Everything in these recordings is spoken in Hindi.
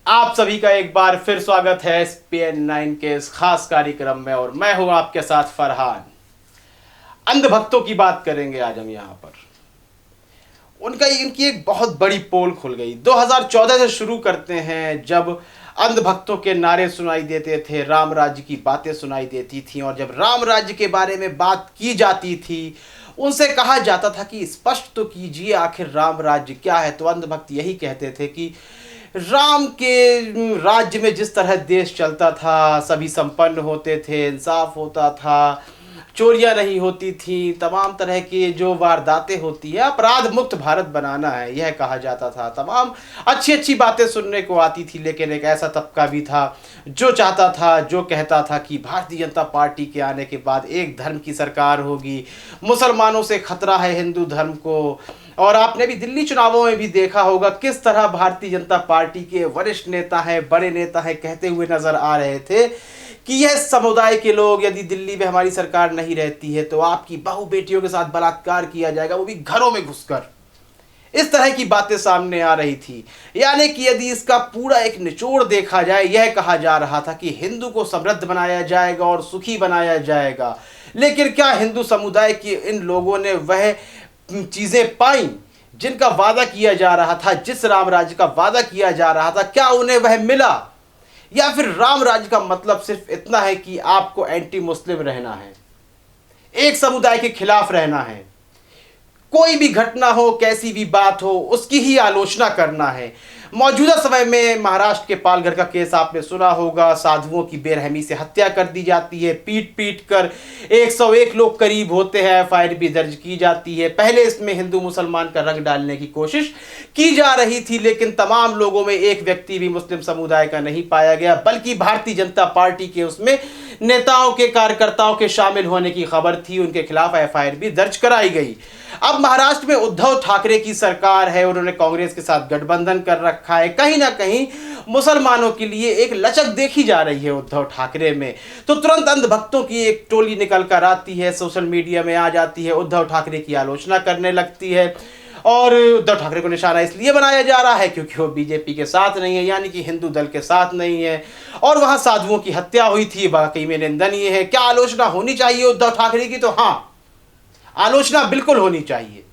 आप सभी का एक बार फिर स्वागत है SPN9 के इस खास कार्यक्रम में और मैं हूं आपके साथ फरहान। अंधभक्तों की बात करेंगे आज हम यहाँ पर। इनकी एक बहुत बड़ी पोल खुल गई। 2014 से शुरू करते हैं, जब अंधभक्तों के नारे सुनाई देते थे, राम राज्य की बातें सुनाई देती थी और जब राम राज्य के बारे में बात की जाती थी उनसे कहा जाता था कि स्पष्ट तो कीजिए आखिर राम राज्य क्या है। तो अंधभक्त यही कहते थे कि राम के राज्य में जिस तरह देश चलता था, सभी संपन्न होते थे, इंसाफ होता था, चोरियां नहीं होती थी, तमाम तरह की जो वारदातें होती है, अपराध मुक्त भारत बनाना है, यह कहा जाता था। तमाम अच्छी अच्छी बातें सुनने को आती थी। लेकिन एक ऐसा तबका भी था जो चाहता था, जो कहता था कि भारतीय जनता पार्टी के आने के बाद एक धर्म की सरकार होगी, मुसलमानों से खतरा है हिंदू धर्म को। और आपने भी दिल्ली चुनावों में भी देखा होगा किस तरह भारतीय जनता पार्टी के वरिष्ठ नेता हैं, बड़े नेता हैं, कहते हुए नजर आ रहे थे कि यह समुदाय के लोग, यदि दिल्ली में हमारी सरकार नहीं रहती है तो आपकी बहू बेटियों के साथ बलात्कार किया जाएगा, वो भी घरों में घुसकर। इस तरह की बातें सामने आ रही थी। यानी कि यदि इसका पूरा एक निचोड़ देखा जाए, यह कहा जा रहा था कि हिंदू को समृद्ध बनाया जाएगा और सुखी बनाया जाएगा। लेकिन क्या हिंदू समुदाय के इन लोगों ने वह चीजें पाई जिनका वादा किया जा रहा था, जिस राम राज्य का वादा किया जा रहा था, क्या उन्हें वह मिला? या फिर राम राज्य का मतलब सिर्फ इतना है कि आपको एंटी मुस्लिम रहना है, एक समुदाय के खिलाफ रहना है, कोई भी घटना हो, कैसी भी बात हो, उसकी ही आलोचना करना है। मौजूदा समय में महाराष्ट्र के पालघर का केस आपने सुना होगा। साधुओं की बेरहमी से हत्या कर दी जाती है, पीट पीट कर 101 लोग करीब होते हैं, FIR भी दर्ज की जाती है। पहले इसमें हिंदू मुसलमान का रंग डालने की कोशिश की जा रही थी, लेकिन तमाम लोगों में एक व्यक्ति भी मुस्लिम समुदाय का नहीं पाया गया, बल्कि भारतीय जनता पार्टी के उसमें नेताओं के, कार्यकर्ताओं के शामिल होने की खबर थी। उनके खिलाफ FIR भी दर्ज कराई गई। अब महाराष्ट्र में उद्धव ठाकरे की सरकार है, उन्होंने कांग्रेस के साथ गठबंधन कर रखा है। कहीं ना कहीं मुसलमानों के लिए एक लचक देखी जा रही है उद्धव ठाकरे में। तो तुरंत अंधभक्तों की एक टोली निकल कर आती है, सोशल मीडिया में आ जाती है, उद्धव ठाकरे की आलोचना करने लगती है। और उद्धव ठाकरे को निशाना इसलिए बनाया जा रहा है क्योंकि वो बीजेपी के साथ नहीं है, यानी कि हिंदू दल के साथ नहीं है। और वहां साधुओं की हत्या हुई थी, वाकई में निंदनीय है। क्या आलोचना होनी चाहिए उद्धव ठाकरे की? तो हाँ, आलोचना बिल्कुल होनी चाहिए।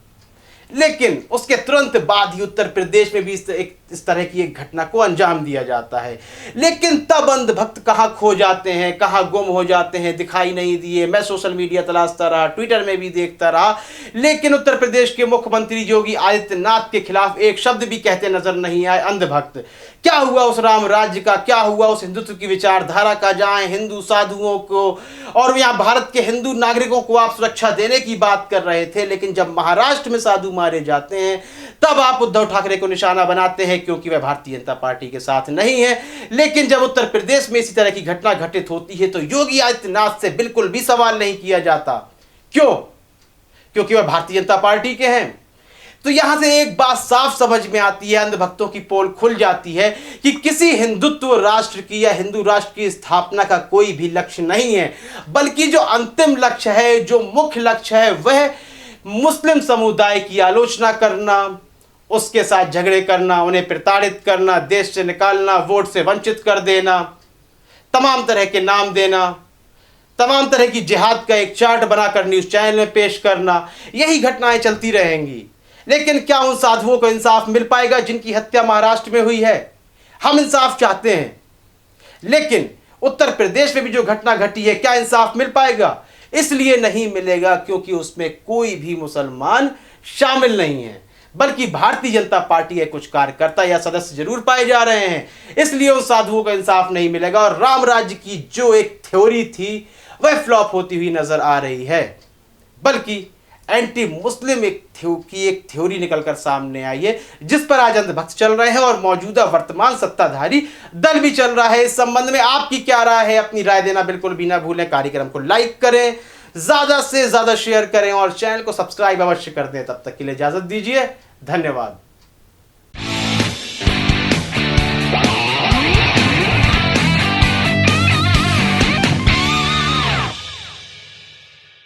लेकिन उसके तुरंत बाद ही उत्तर प्रदेश में भी इस तरह की एक घटना को अंजाम दिया जाता है। लेकिन तब अंधभक्त कहाँ खो जाते हैं, कहाँ गुम हो जाते हैं, दिखाई नहीं दिए। मैं सोशल मीडिया तलाशता रहा, ट्विटर में भी देखता रहा, लेकिन उत्तर प्रदेश के मुख्यमंत्री योगी आदित्यनाथ के खिलाफ एक शब्द भी कहते नजर नहीं आए अंधभक्त। क्या हुआ उस राम राज्य का, क्या हुआ उस हिंदुत्व की विचारधारा का, जहां हिंदू साधुओं को और यहाँ भारत के हिंदू नागरिकों को आप सुरक्षा देने की बात कर रहे थे। लेकिन जब महाराष्ट्र में साधु मारे जाते हैं तब आप उद्धव ठाकरे को निशाना बनाते हैं क्योंकि वह भारतीय जनता पार्टी के साथ नहीं है। लेकिन जब उत्तर प्रदेश में इसी तरह की घटना घटित होती है तो योगी आदित्यनाथ से बिल्कुल भी सवाल नहीं किया जाता। क्यों? क्योंकि वह भारतीय जनता पार्टी के हैं। तो यहां से एक बात साफ समझ में आती है, अंधभक्तों की पोल खुल जाती है कि किसी हिंदुत्व राष्ट्र की या हिंदू राष्ट्र की स्थापना का कोई भी लक्ष्य नहीं है, बल्कि जो अंतिम लक्ष्य है, जो मुख्य लक्ष्य है, वह मुस्लिम समुदाय की आलोचना करना, उसके साथ झगड़े करना, उन्हें प्रताड़ित करना, देश से निकालना, वोट से वंचित कर देना, तमाम तरह के नाम देना, तमाम तरह की जिहाद का एक चार्ट बनाकर न्यूज चैनल में पेश करना। यही घटनाएं चलती रहेंगी। लेकिन क्या उन साधुओं को इंसाफ मिल पाएगा जिनकी हत्या महाराष्ट्र में हुई है? हम इंसाफ चाहते हैं, लेकिन उत्तर प्रदेश में भी जो घटना घटी है, क्या इंसाफ मिल पाएगा? इसलिए नहीं मिलेगा क्योंकि उसमें कोई भी मुसलमान शामिल नहीं है, बल्कि भारतीय जनता पार्टी के कुछ कार्यकर्ता या सदस्य जरूर पाए जा रहे हैं। इसलिए उन साधुओं को इंसाफ नहीं मिलेगा और राम राज्य की जो एक थ्योरी थी वह फ्लॉप होती हुई नजर आ रही है। बल्कि एंटी मुस्लिम एक थ्योरी निकलकर सामने आई है, जिस पर आज अंधभक्त चल रहे हैं और मौजूदा वर्तमान सत्ताधारी दल भी चल रहा है। इस संबंध में आपकी क्या राय है? अपनी राय देना बिल्कुल भी ना भूलें। कार्यक्रम को लाइक करें, ज्यादा से ज्यादा शेयर करें और चैनल को सब्सक्राइब अवश्य कर दें। तब तक के लिए इजाजत दीजिए। धन्यवाद।